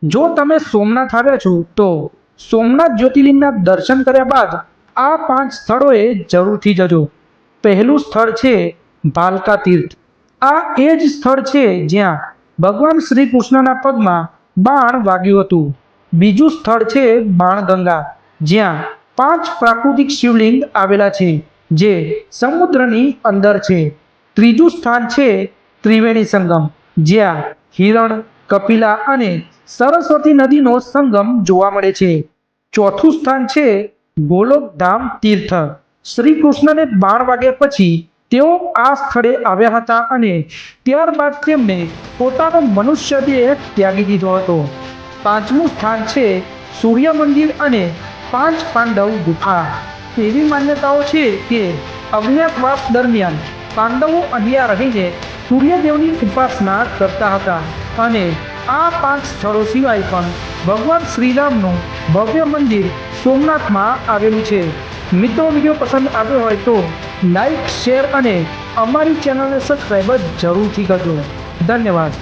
જો તમે સોમનાથ આવ્યા છો તો સોમનાથ જ્યોતિર્લિંગના દર્શન કર્યા બાદ આ 5 સ્થળોએ જરૂરથી જજો. પહેલું સ્થળ છે ભાલકા તીર્થ. આ એ જ સ્થળ છે જ્યાં ભગવાન શ્રી કૃષ્ણના પગમાં બાણ વાગ્યું હતું. બીજું સ્થળ છે બાણગંગા, જ્યાં 5 પ્રાકૃતિક શિવલિંગ આવેલા છે જે સમુદ્રની અંદર છે. ત્રીજું સ્થાન છે ત્રિવેણી સંગમ, જ્યાં હિરણ, કપિલા અને સરસ્વતી નદીનો સંગમ જોવા મળે છે. ચોથું સ્થાન છે ગોલોકધામ તીર્થ. શ્રી કૃષ્ણને બાણ વાગ્યા પછી તેઓ આ સ્થળે આવ્યા હતા અને ત્યારબાદ તેમને પોતાનો મનુષ્ય દેહ ત્યાગી દીધો હતો. પાંચમું સ્થાન છે સૂર્ય મંદિર અને 5 પાંડવ ગુફા. એવી માન્યતાઓ છે કે અજ્ઞાતવાસ દરમિયાન પાંડવો અહીંયા રહીને સૂર્યદેવની ઉપાસના કરતા હતા અને આ 5 સ્થળો સિવાય પણ ભગવાન શ્રીરામનું ભવ્ય મંદિર સોમનાથમાં આવેલું છે. મિત્રો, વિડીયો પસંદ આવ્યો હોય તો લાઈક, શેર અને અમારી ચેનલને સબસ્ક્રાઈબ જરૂરથી કરજો. ધન્યવાદ.